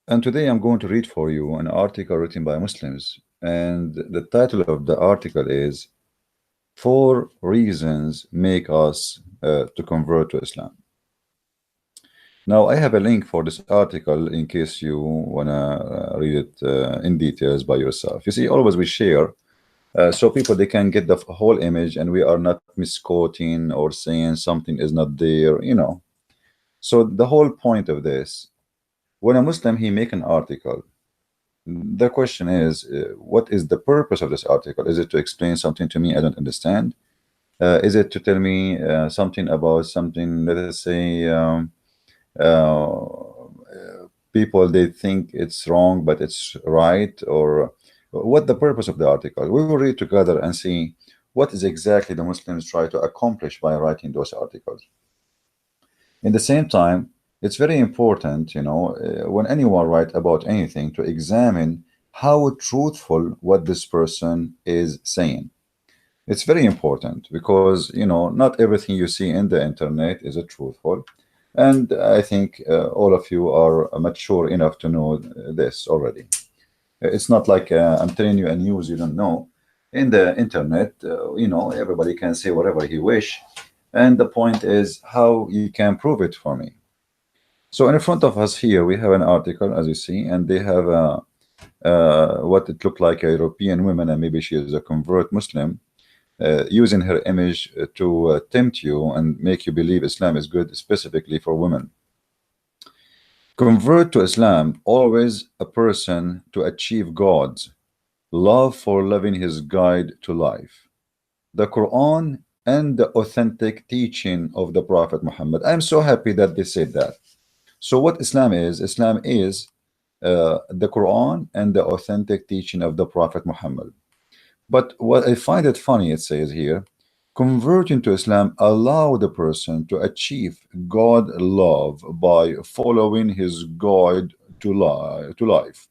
And today I'm going to read for you an article written by Muslims. And the title of the article is Four Reasons Make Us to Convert to Islam. Now, I have a link for this article in case you want to read it in details by yourself. You see, always we share so people they can get the whole image and we are not misquoting or saying something is not there. So the whole point of this, when a Muslim he make an article, the question is, what is the purpose of this article? Is it to explain something to me I don't understand? Is it to tell me something about something, let us say, uh, people they think it's wrong but it's right, or what the purpose of the article? We will read together and see what is exactly the Muslims try to accomplish by writing those articles. In the same time, it's very important, when anyone write about anything, to examine how truthful what this person is saying. It's very important because, not everything you see in the internet is a truthful. And I think all of you are mature enough to know this already. It's not like I'm telling you a news you don't know. In the internet, everybody can say whatever he wish. And the point is how you can prove it for me. So in front of us here, we have an article, as you see, and they have what it looked like a European woman, and maybe she is a convert Muslim, using her image to tempt you and make you believe Islam is good, specifically for women. Convert to Islam, always a person to achieve God's love for loving his guide to life, the Quran and the authentic teaching of the Prophet Muhammad. I'm so happy that they said that. So what Islam is the Quran and the authentic teaching of the Prophet Muhammad. But what I find it funny, it says here, converting to Islam allow the person to achieve God love by following his guide to life.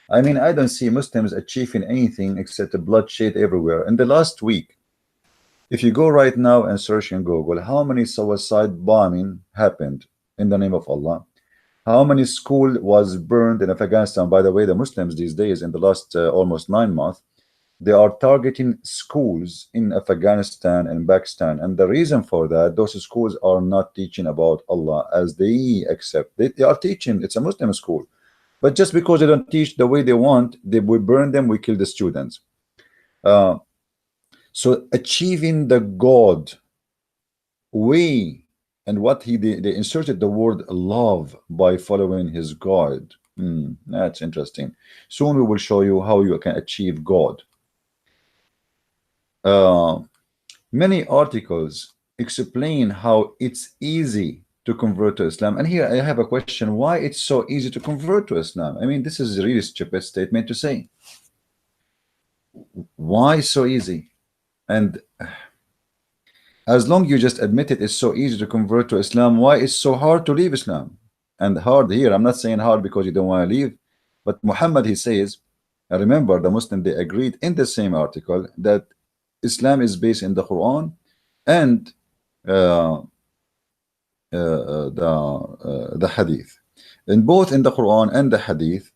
I mean, I don't see Muslims achieving anything except bloodshed everywhere. In the last week, if you go right now and search in Google, how many suicide bombing happened in the name of Allah? How many school was burned in Afghanistan? By the way, the Muslims these days, in the last almost 9 months, they are targeting schools in Afghanistan and Pakistan. And the reason for that, those schools are not teaching about Allah as they accept. They are teaching, it's a Muslim school. But just because they don't teach the way they want, we burn them, we kill the students. So achieving the God way, and what they inserted the word love by following his guide. That's interesting. Soon we will show you how you can achieve God. Many articles explain how it's easy to convert to Islam. And here I have a question: why it's so easy to convert to Islam? I mean, this is a really stupid statement to say. Why so easy? And as long you just admit it, it's so easy to convert to Islam, why it's so hard to leave Islam? And hard here, I'm not saying hard because you don't want to leave, but Muhammad, he says, I remember the Muslim, they agreed in the same article that Islam is based in the Quran and the Hadith. And both in the Quran and the Hadith,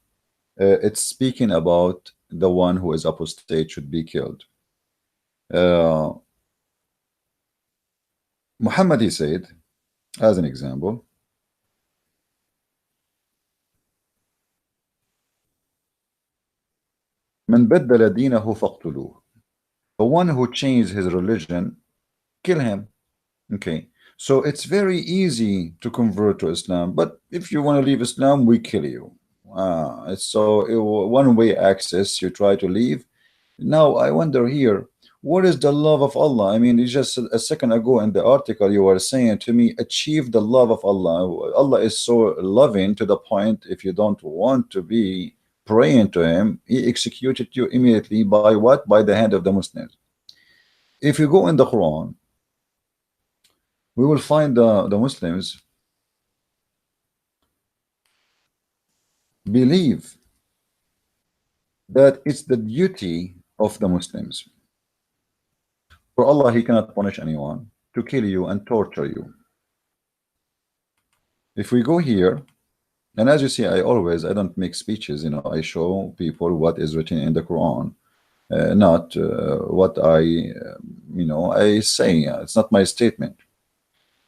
it's speaking about the one who is apostate should be killed. Muhammad, he said, as an example, من بدل دينه فاقتلوه. The one who changed his religion, kill him. Okay, so it's very easy to convert to Islam, but if you want to leave Islam, we kill you. It's so one-way access. You try to leave. Now I wonder here, what is the love of Allah? I mean, it's just a second ago in the article you were saying to me, achieve the love of Allah. Allah is so loving to the point, if you don't want to be praying to him, he executed you immediately by what? By the hand of the Muslims. If you go in the Quran, we will find the Muslims believe that it's the duty of the Muslims. For Allah, he cannot punish anyone to kill you and torture you. If we go here And as you see, I don't make speeches, you know, I show people what is written in the Quran, not what I say. It's not my statement.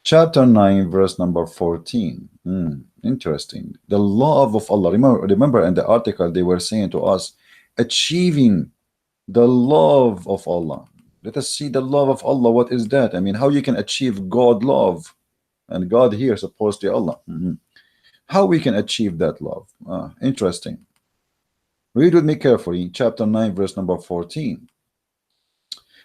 Chapter 9, verse number 14. Interesting. The love of Allah. Remember in the article they were saying to us, achieving the love of Allah. Let us see the love of Allah. What is that? I mean, how you can achieve God love? And God here supposed to be Allah. How we can achieve that love? Interesting. Read with me carefully, chapter 9, verse number 14.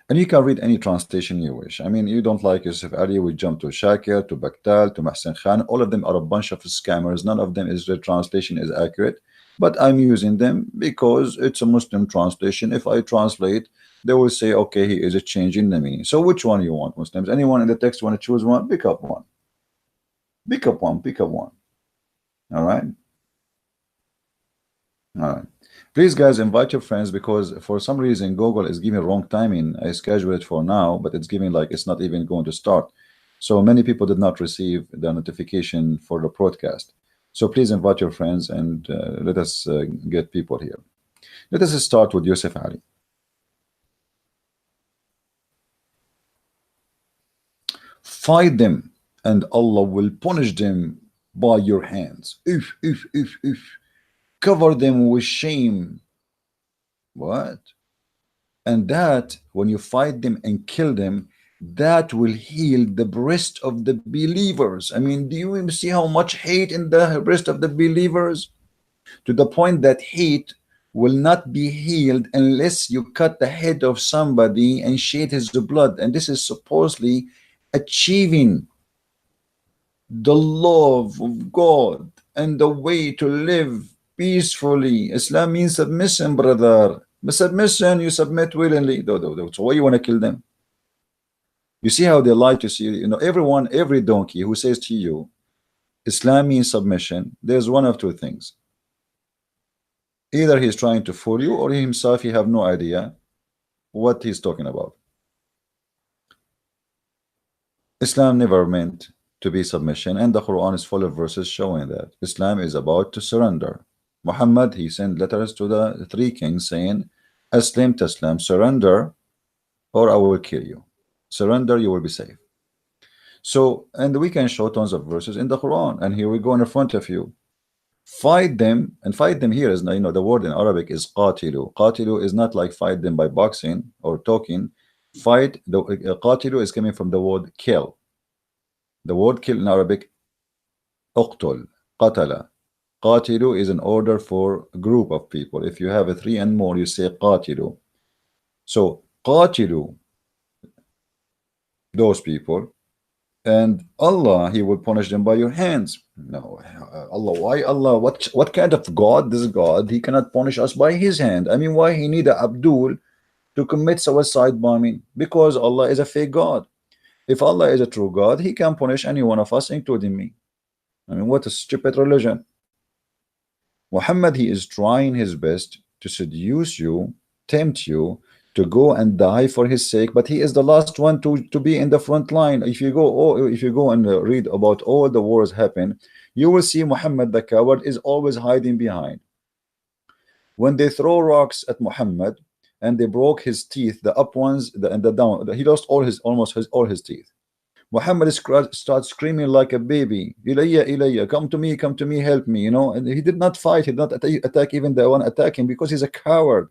And you can read any translation you wish. I mean, you don't like Yusuf Ali, we jump to Shakir, to Bakhtal, to Mahsen Khan. All of them are a bunch of scammers. None of them is the translation is accurate. But I'm using them because it's a Muslim translation. If I translate, they will say, okay, he is changing the meaning. So which one you want, Muslims? Anyone in the text want to choose one? Pick up one. Pick up one. Pick up one. All right. All right. Please, guys, invite your friends, because for some reason Google is giving wrong timing. I scheduled it for now, but it's giving like it's not even going to start. So many people did not receive the notification for the broadcast. So please invite your friends and let us get people here. Let us start with Yusuf Ali. Fight them, and Allah will punish them by your hands. If. Cover them with shame. What? And that when you fight them and kill them, that will heal the breast of the believers. I mean, do you see how much hate in the breast of the believers? To the point that hate will not be healed unless you cut the head of somebody and shed his blood. And this is supposedly achieving the love of God and the way to live peacefully. Islam means submission, brother. Submission, you submit willingly. So why you want to kill them? You see how they lie to you. You know, every donkey who says to you, Islam means submission, there's one of two things. Either he's trying to fool you, or he himself, he have no idea what he's talking about. Islam never meant to be submission, and the Quran is full of verses showing that Islam is about to surrender. Muhammad, he sent letters to the three kings saying, Aslim Taslam, surrender or I will kill you. Surrender, you will be safe. So, and we can show tons of verses in the Quran, and here we go in front of you. Fight them, and fight them here is, you know, the word in Arabic is qatilu. Qatilu is not like fight them by boxing or talking. Fight, the qatilu is coming from the word kill. The word kill in Arabic, uqtul, qatala. Qatilu is an order for a group of people. If you have a three and more, you say qatilu. So qatilu those people, and Allah, he will punish them by your hands. No, Allah, why Allah? What kind of God? This God, he cannot punish us by his hand. I mean, why he need a Abdul to commit suicide bombing? Because Allah is a fake God. If Allah is a true God, he can punish any one of us, including me. I mean, what a stupid religion. Muhammad, he is trying his best to seduce you, tempt you to go and die for his sake, but he is the last one to be in the front line. If you go and read about all the wars happen, you will see Muhammad the coward is always hiding behind. When they throw rocks at Muhammad and they broke his teeth, the up ones and the down, he lost almost all his teeth. Muhammad starts screaming like a baby, Ilayya, Ilayya, come to me, help me, you know. And he did not fight, he did not attack even the one attacking, because he's a coward.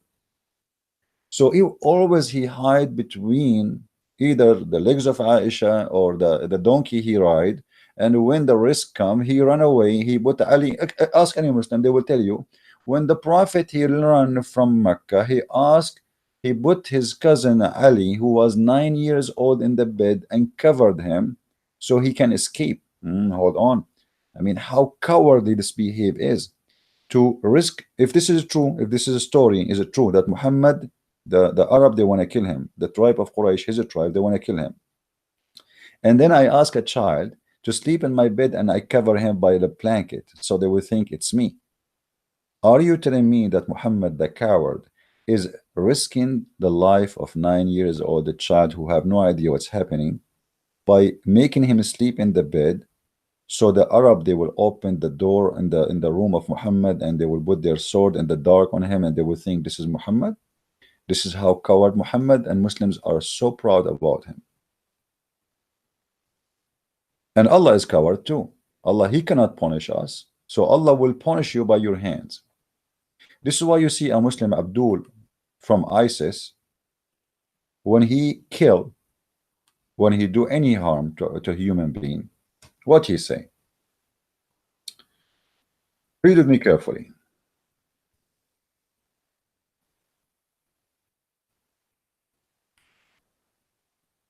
So he hide between either the legs of Aisha or the donkey he ride, and when the risk come, he run away. He put Ali, ask any Muslim, they will tell you, when the Prophet he ran from Mecca, he put his cousin Ali, who was 9 years old, in the bed and covered him so he can escape. Hold on. I mean, how cowardly this behavior is, to risk. If this is true, if this is a story, is it true that Muhammad, the Arab, they want to kill him, the tribe of Quraysh, his tribe, they want to kill him, and then I ask a child to sleep in my bed and I cover him by the blanket so they will think it's me? Are you telling me that Muhammad the coward is risking the life of 9 years old, the child who have no idea what's happening, by making him sleep in the bed So the Arab, they will open the door in the room of Muhammad, and they will put their sword in the dark on him, and they will think this is Muhammad. This is how coward Muhammad, and Muslims are so proud about him. And Allah is coward too. Allah, He cannot punish us, so Allah will punish you by your hands. This is why you see a Muslim Abdul from ISIS, when he kill, when he do any harm to a human being, what he say? Read with me carefully.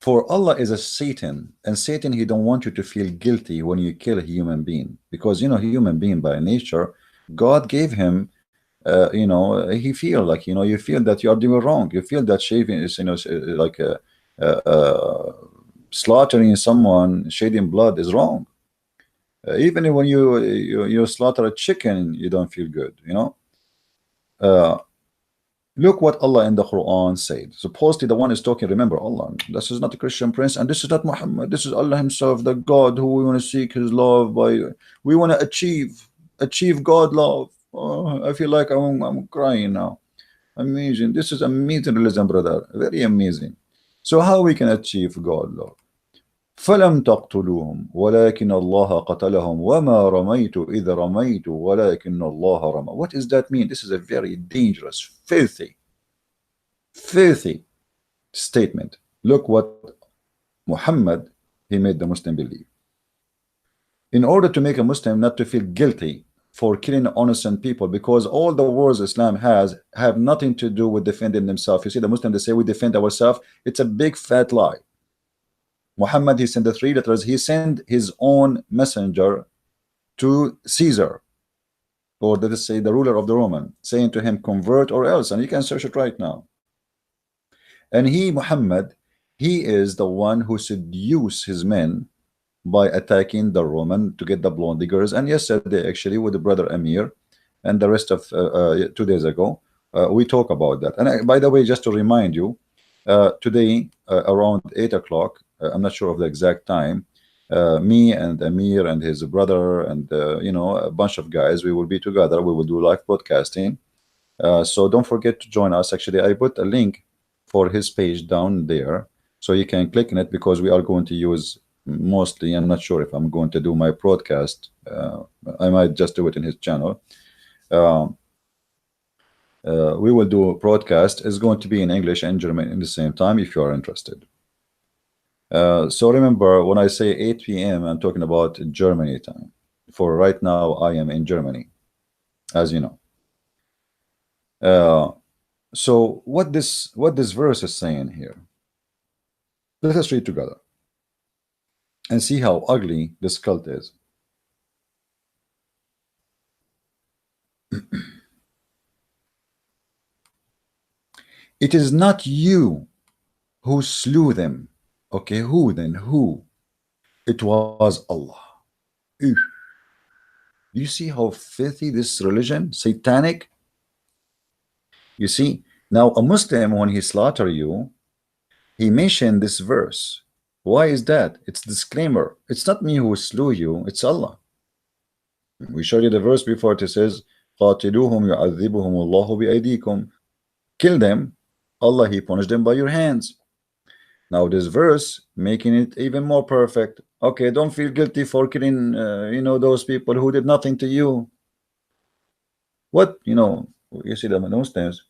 For Allah is a Satan, and Satan, he don't want you to feel guilty when you kill a human being, because you know, human being by nature, God gave him, you know, he feel like, you know, you feel that you are doing wrong. You feel that shaving is, you know, like slaughtering someone, shedding blood is wrong. Even when you slaughter a chicken, you don't feel good, you know. Look what Allah in the Quran said. Supposedly the one is talking, remember Allah. This is not a Christian prince, and this is not Muhammad. This is Allah Himself, the God who we want to seek His love by. We want to achieve God love. Oh, I feel like I'm crying now. Amazing. This is amazing religion, brother. Very amazing. So how we can achieve God love? فلم تقتلوهم ولكن الله قتلهم وما رميت إذ رميت ولكن الله رمى. What does that mean? This is a very dangerous, filthy statement. Look what Muhammad, he made the Muslim believe. In order to make a Muslim not to feel guilty for killing innocent people, because all the wars Islam has have nothing to do with defending themselves. You see, the Muslims, they say we defend ourselves. It's a big fat lie. Muhammad, he sent the 3 letters. He sent his own messenger to Caesar, or let us say the ruler of the Roman, saying to him, convert or else. And you can search it right now. And he, Muhammad, he is the one who seduced his men by attacking the Roman to get the blonde girls. And yesterday, actually, with the brother Amir and the rest of 2 days ago, we talk about that. And by the way, just to remind you, today around 8 o'clock, I'm not sure of the exact time, me and Amir and his brother and you know, a bunch of guys, we will be together. We will do live broadcasting. So don't forget to join us. Actually, I put a link for his page down there, so you can click on it, because we are going to use mostly, I'm not sure if I'm going to do my broadcast. I might just do it in his channel. We will do a broadcast. It's going to be in English and German in the same time, if you are interested. So remember, when I say 8 p.m., I'm talking about Germany time. For right now, I am in Germany, as you know. So what this verse is saying here, let us read together and see how ugly this cult is. It is not you who slew them. Okay, who then? Who? It was Allah. Ew. You see how filthy this religion, satanic? You see, now a Muslim, when he slaughter you, he mentioned this verse. Why is that? It's disclaimer. It's not me who slew you, it's Allah. We showed you the verse before. It says, قاتلوهم يعذبهم الله بأيديكم. Kill them. Allah, He punished them by your hands. Now this verse making it even more perfect. Okay, don't feel guilty for killing you know, those people who did nothing to you. What, you know, you see the Muslims,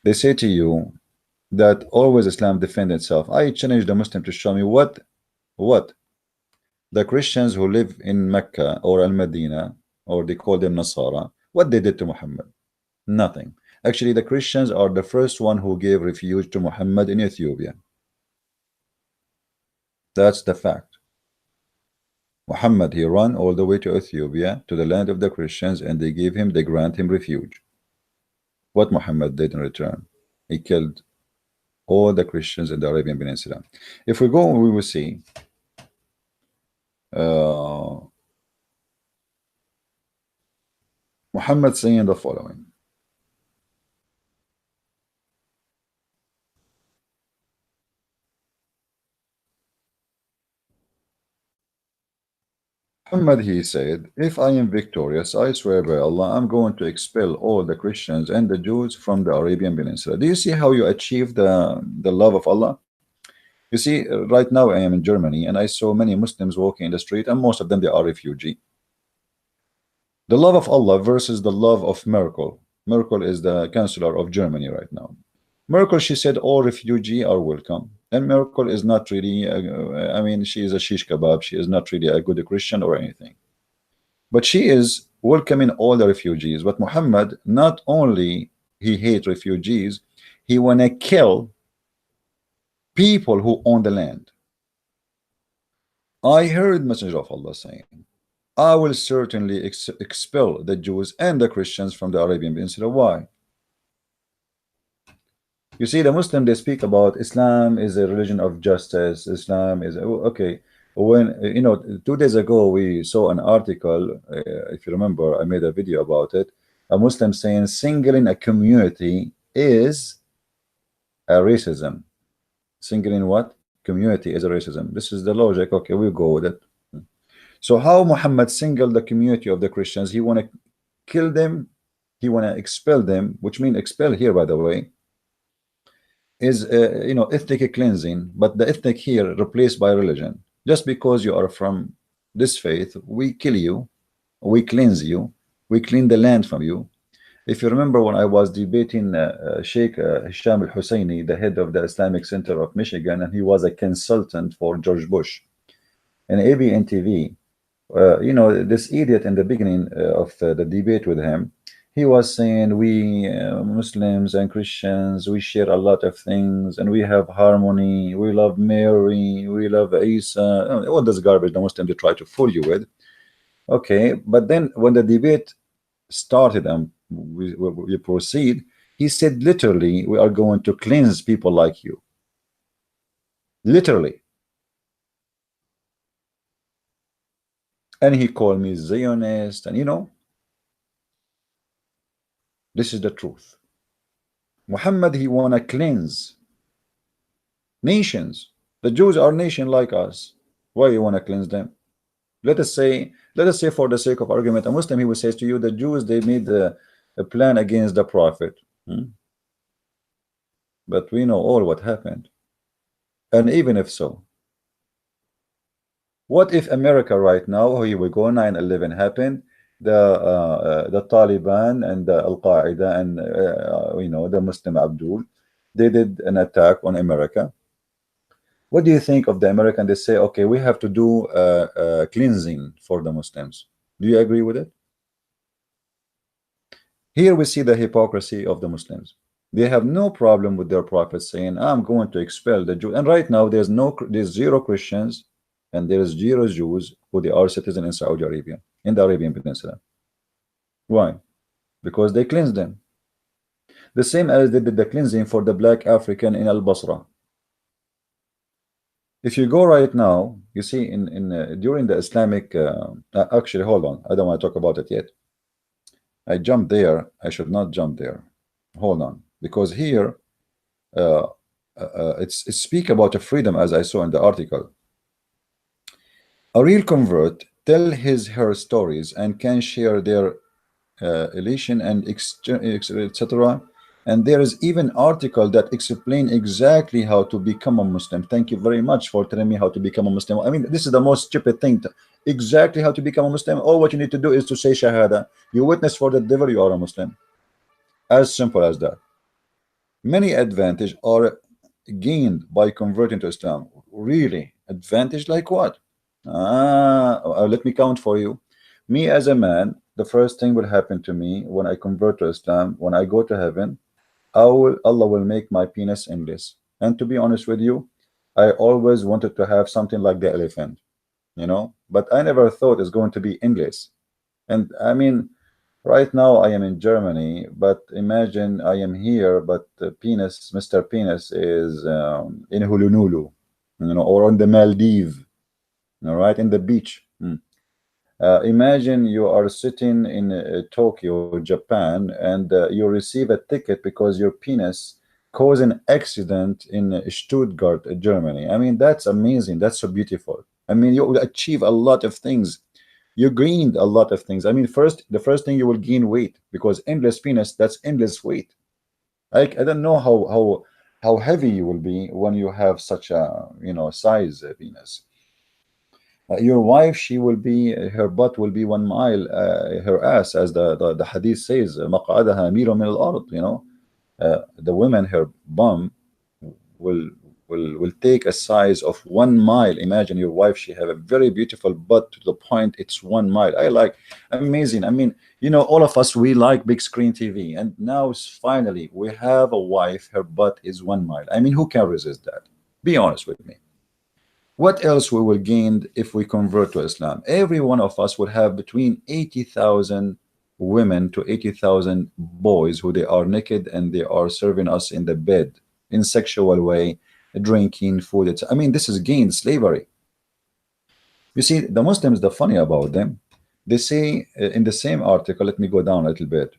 they say to you that always Islam defend itself. I challenge the Muslim to show me what the Christians who live in Mecca or Al-Medina, or they call them Nasara, what they did to Muhammad. Nothing. Actually, the Christians are the first one who gave refuge to Muhammad in Ethiopia. That's the fact. Muhammad, he ran all the way to Ethiopia, to the land of the Christians, and they grant him refuge. What Muhammad did in return? He killed all the Christians in the Arabian Peninsula. If we go, we will see Muhammad saying the following. Muhammad, he said, if I am victorious, I swear by Allah, I'm going to expel all the Christians and the Jews from the Arabian Peninsula. Do you see how you achieve the love of Allah? You see, right now I am in Germany and I saw many Muslims walking in the street, and most of them, they are refugee. The love of Allah versus the love of Merkel. Merkel is the chancellor of Germany right now. Merkel, she said all refugees are welcome. And Merkel is not really, I mean, she is a shish kebab. She is not really a good Christian or anything. But she is welcoming all the refugees. But Muhammad, not only he hate refugees, he want to kill people who own the land. I heard Messenger of Allah saying, I will certainly expel the Jews and the Christians from the Arabian Peninsula. Why? You see, the Muslim, they speak about Islam is a religion of justice. Islam is okay. When you know, 2 days ago we saw an article. If you remember, I made a video about it. A Muslim saying singling a community is a racism. Singling what? Community is a racism. This is the logic. Okay, we'll go with it. So how Muhammad singled the community of the Christians? He want to kill them. He want to expel them, which means expel here, by the way, is you know, ethnic cleansing. But the ethnic here replaced by religion. Just because you are from this faith, we kill you, we cleanse you, we clean the land from you. If you remember when I was debating Sheikh Hisham al-Husseini, the head of the Islamic Center of Michigan, and he was a consultant for George Bush, and ABN TV, you know, this idiot in the beginning of the debate with him, he was saying we Muslims and Christians, we share a lot of things and we have harmony, we love Mary, we love Isa, all this garbage the Muslims they try to fool you with. Okay, but then when the debate started and we proceed, he said literally, we are going to cleanse people like you. Literally. And he called me Zionist, and you know, this is the truth. Muhammad, he wanna cleanse nations. The Jews are nation like us. Why you wanna cleanse them? Let us say for the sake of argument, a Muslim, he will say to you, the Jews, they made a plan against the Prophet. But we know all what happened. And even if so, what if America right now, here we go, 9/11 happened, the Taliban and the Al-Qaeda and you know, the Muslim Abdul, they did an attack on America. What do you think of the American? They say, okay, we have to do cleansing for the Muslims. Do you agree with it? Here we see the hypocrisy of the Muslims. They have no problem with their prophet saying, I'm going to expel the Jews. And right now there's zero Christians and there is zero Jews who they are citizens in Saudi Arabia, in the Arabian Peninsula. Why? Because they cleansed them. The same as they did the cleansing for the black African in Al-Basra. If you go right now, you see during the Islamic, actually, hold on, I don't want to talk about it yet. I jumped there. I should not jump there. Hold on, because here it's speak about a freedom, as I saw in the article. A real convert tell her stories and can share their elation and etc. And there is even article that explain exactly how to become a Muslim. Thank you very much for telling me how to become a Muslim. I mean, this is the most stupid thing. Exactly how to become a Muslim. All what you need to do is to say Shahada. You witness for the devil, you are a Muslim. As simple as that. Many advantages are gained by converting to Islam. Really? Advantage like what? Let me count for you. Me as a man, the first thing will happen to me when I convert to Islam, when I go to heaven, Allah will make my penis endless. And to be honest with you, I always wanted to have something like the elephant, you know, but I never thought it's going to be endless. And I mean, right now I am in Germany, but imagine I am here, but the penis, Mr. Penis, is in Hulunulu, you know, or on the Maldives, all right, in the beach. Imagine you are sitting in Tokyo, Japan, and you receive a ticket because your penis caused an accident in Stuttgart, Germany. I mean, that's amazing. That's so beautiful. I mean, you will achieve a lot of things You gained a lot of things. I mean, the first thing, you will gain weight, because endless penis, that's endless weight. I don't know how heavy you will be when you have such a, size penis. Your wife, she will be, her butt will be 1 mile, her ass, as the hadith says, مقعدها ميل من الأرض, the women, her bum will will take a size of 1 mile. Imagine your wife, she have a very beautiful butt to the point it's 1 mile. I like, amazing. I mean, all of us, we like big screen TV, and now finally we have a wife, her butt is 1 mile. I mean, who can resist that? Be honest with me. What else we will gain if we convert to Islam? Every one of us will have between 80,000 women to 80,000 boys who they are naked and they are serving us in the bed in sexual way, drinking food. I mean, this is gained slavery. You see, the Muslims, the funny about them, they say in the same article, let me go down a little bit.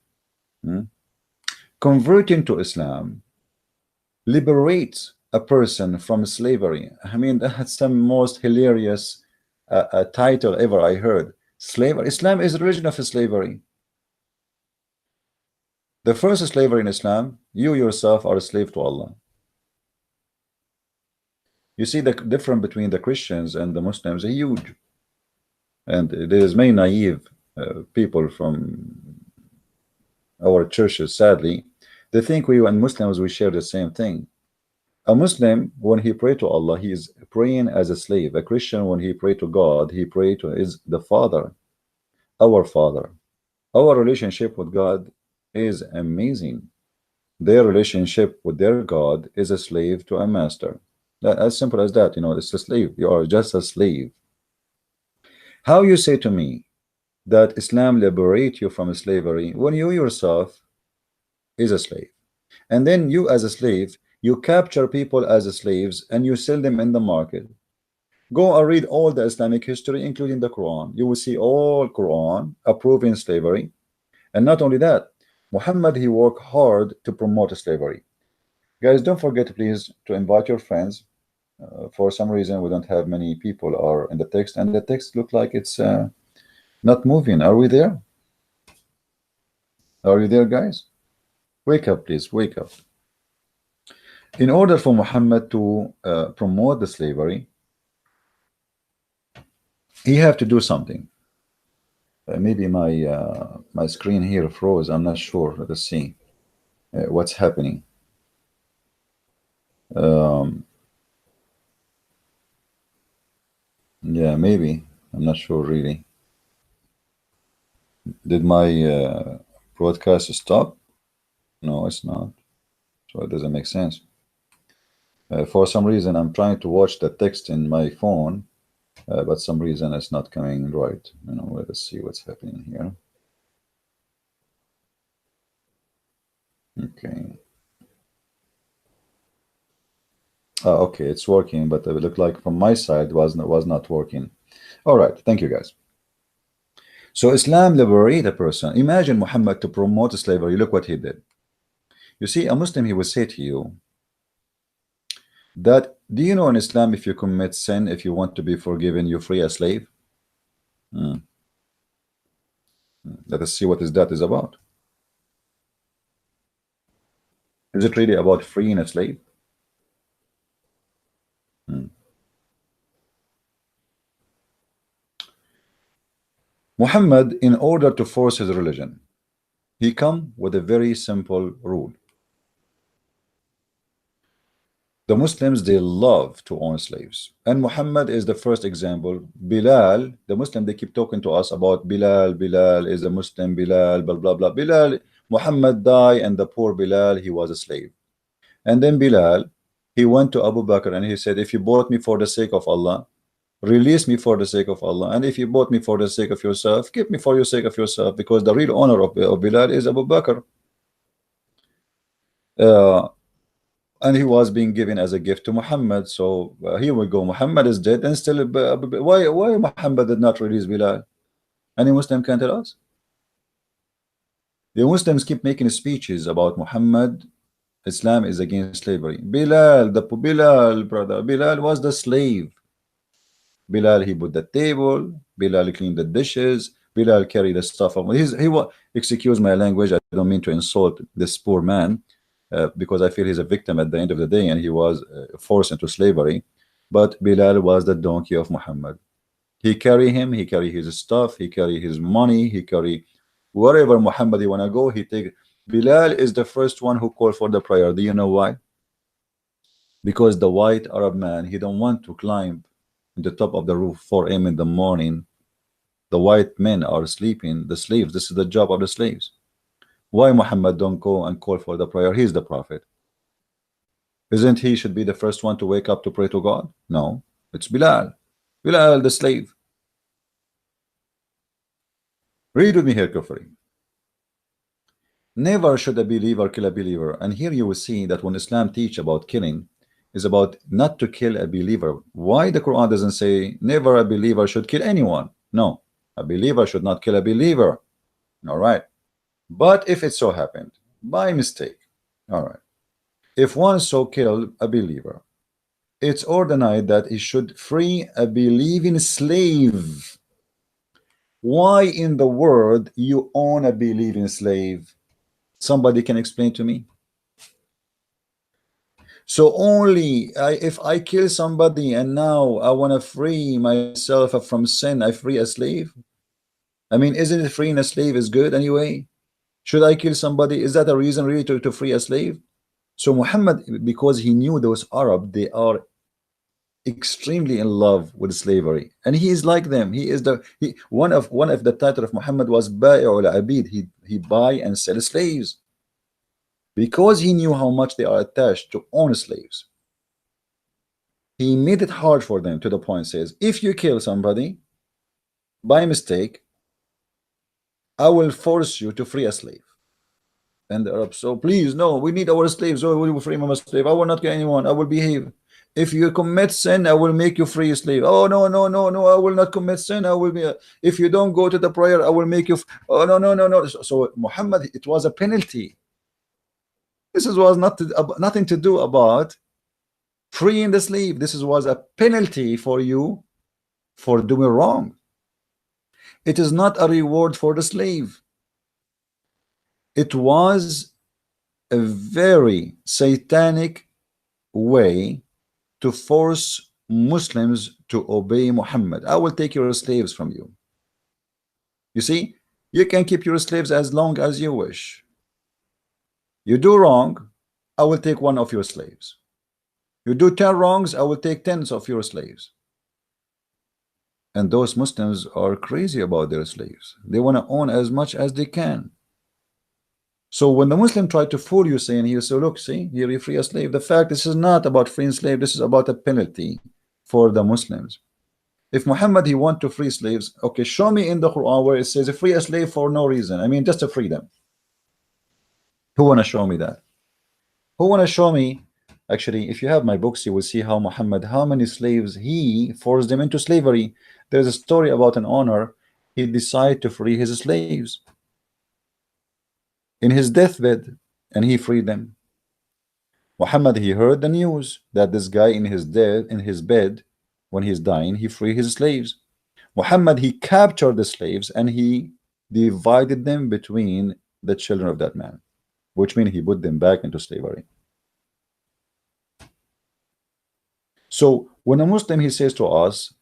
Converting to Islam liberates a person from slavery. I mean, that's the most hilarious title ever I heard. Slavery. Islam is the religion of slavery. The first slavery in Islam, you yourself are a slave to Allah. You see, the difference between the Christians and the Muslims is huge. And there is many naive people from our churches, sadly. They think we and Muslims, we share the same thing. A Muslim, when he pray to Allah, he is praying as a slave. A Christian, when he pray to God, he pray to is the Father, our Father. Our relationship with God is amazing. Their relationship with their God is a slave to a master. As simple as that. It's a slave. You are just a slave. How you say to me that Islam liberate you from slavery when you yourself is a slave, and then you as a slave, you capture people as slaves and you sell them in the market? Go and read all the Islamic history, including the Quran. You will see all Quran approving slavery. And not only that, Muhammad, he worked hard to promote slavery. Guys, don't forget, please, to invite your friends. For some reason, we don't have many people are in the text, and the text look like it's not moving. Are we there? Are you there, guys? Wake up, please. Wake up. In order for Muhammad to promote the slavery, he have to do something. Maybe my screen here froze. I'm not sure. Let's see what's happening. Yeah, maybe. I'm not sure really. Did my broadcast stop? No, it's not. So it doesn't make sense. For some reason, I'm trying to watch the text in my phone, but some reason it's not coming right. Let's see what's happening here. Okay. Okay, it's working, but it looked like from my side was not working. All right, thank you, guys. So Islam liberate a person. Imagine Muhammad to promote slavery. Look what he did. You see, a Muslim, he will say to you that, do you know in Islam, if you commit sin, if you want to be forgiven, you free a slave? Let us see what that is about. Is it really about freeing a slave? Muhammad, in order to force his religion, he come with a very simple rule. The Muslims, they love to own slaves, and Muhammad is the first example. Bilal, the Muslim, they keep talking to us about Bilal. Bilal is a Muslim. Bilal, blah blah blah. Bilal, Muhammad died, and the poor Bilal, he was a slave. And then Bilal, he went to Abu Bakr and he said, if you bought me for the sake of Allah, release me for the sake of Allah, and if you bought me for the sake of yourself, keep me for your sake of yourself, because the real owner of Bilal is Abu Bakr. And he was being given as a gift to Muhammad. So here we go. Muhammad is dead, and still, why Muhammad did not release Bilal? Any Muslim can tell us? The Muslims keep making speeches about Muhammad. Islam is against slavery. Bilal, Bilal, brother, Bilal was the slave. Bilal, he put the table. Bilal clean the dishes, Bilal carry the stuff. He was, excuse my language, I don't mean to insult this poor man, because I feel he's a victim at the end of the day, and he was forced into slavery. But Bilal was the donkey of Muhammad. He carry him, he carry his stuff, he carry his money, he carry wherever Muhammad he wanna go, he take. Bilal is the first one who called for the prayer. Do you know why? Because the white Arab man, he don't want to climb in the top of the roof 4 a.m. in the morning. The white men are sleeping, the slaves, this is the job of the slaves. Why Muhammad don't go and call for the prayer? He's the prophet. Isn't he should be the first one to wake up to pray to God? No, it's Bilal. Bilal the slave. Read with me here carefully. Never should a believer kill a believer. And here you will see that when Islam teach about killing, is about not to kill a believer. Why the Quran doesn't say never a believer should kill anyone? No, a believer should not kill a believer. All right. But if it so happened by mistake, all right, if one so killed a believer, it's ordained that he should free a believing slave. Why in the world you own a believing slave? Somebody can explain to me? So only if I kill somebody and now I want to free myself from sin, I free a slave? I mean, isn't it freeing a slave is good anyway? Should I kill somebody? Is that a reason really to free a slave? So Muhammad, because he knew those Arab, they are extremely in love with slavery, and he is like them. He is one of the title of Muhammad was Bai'ul Abid. He buy and sell slaves, because he knew how much they are attached to own slaves. He made it hard for them, to the point says, if you kill somebody by mistake, I will force you to free a slave. And the Arabs, so please, no, we need our slaves. Oh, we will free my slave. I will not kill anyone. I will behave. If you commit sin, I will make you free a slave. Oh, no, no, no, no, I will not commit sin. I will be if you don't go to the prayer, I will make you. Oh, no, no, no, no. So Muhammad, it was a penalty. This was nothing to do about freeing the slave. This was a penalty for you for doing wrong. It is not a reward for the slave. It was a very satanic way to force Muslims to obey Muhammad. I will take your slaves from you. You see, you can keep your slaves as long as you wish. You do wrong, I will take one of your slaves. You do 10 wrongs, I will take 10 of your slaves. And those Muslims are crazy about their slaves. They want to own as much as they can. So when the Muslim tried to fool you, saying here, so look, see, here you free a slave. The fact, this is not about freeing slave. This is about a penalty for the Muslims. If Muhammad, he want to free slaves, okay, show me in the Quran where it says free a slave for no reason. I mean, just to free them. Who want to show me that? Who want to show me? Actually, if you have my books, you will see how Muhammad, how many slaves he forced them into slavery. There's a story about an owner. He decided to free his slaves in his deathbed, and he freed them. Muhammad, he heard the news that this guy in his bed, when he's dying, he freed his slaves. Muhammad, he captured the slaves and he divided them between the children of that man, which means he put them back into slavery. So when a Muslim, he says to us,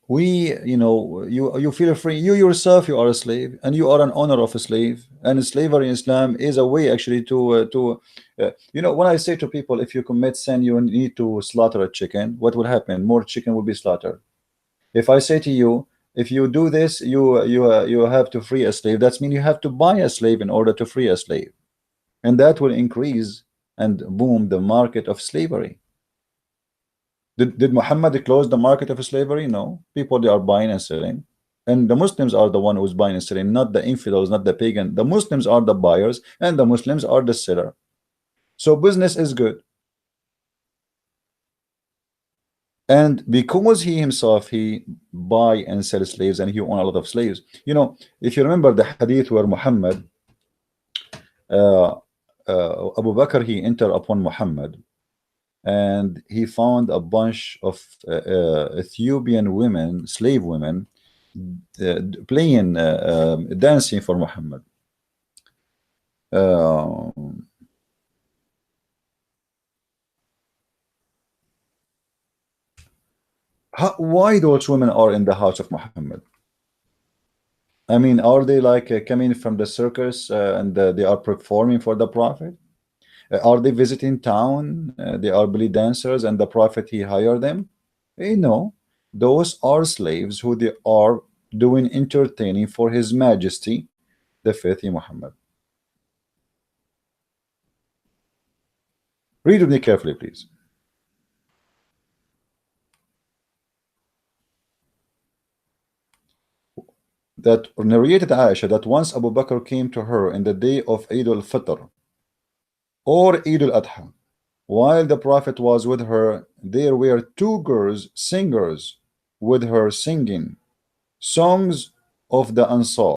you feel free, you yourself, you are a slave, and you are an owner of a slave, and slavery in Islam is a way actually to when I say to people, if you commit sin, you need to slaughter a chicken, what will happen? More chicken will be slaughtered. If I say to you, if you do this, you have to free a slave, that means you have to buy a slave in order to free a slave, and that will increase and boom the market of slavery. Did Muhammad close the market of slavery? No. People, they are buying and selling, and the Muslims are the one who's buying and selling, not the infidels, not the pagan. The Muslims are the buyers and the Muslims are the seller. So business is good. And because he himself, he buy and sell slaves, and he own a lot of slaves. If you remember the hadith where Muhammad, Abu Bakr, he entered upon Muhammad, and he found a bunch of Ethiopian women, slave women, playing, dancing for Muhammad. Uh, why those women are in the house of Muhammad? I mean, are they like coming from the circus and they are performing for the Prophet? Are they visiting town? They are belly dancers and the Prophet he hired them? No, those are slaves who they are doing entertaining for His Majesty, the faithful Muhammad. Read with me carefully, please. That narrated Aisha that once Abu Bakr came to her in the day of Eid al-Fitr or Eid al-Adha. While the Prophet was with her, there were two girls, singers, with her singing songs of the Ansar.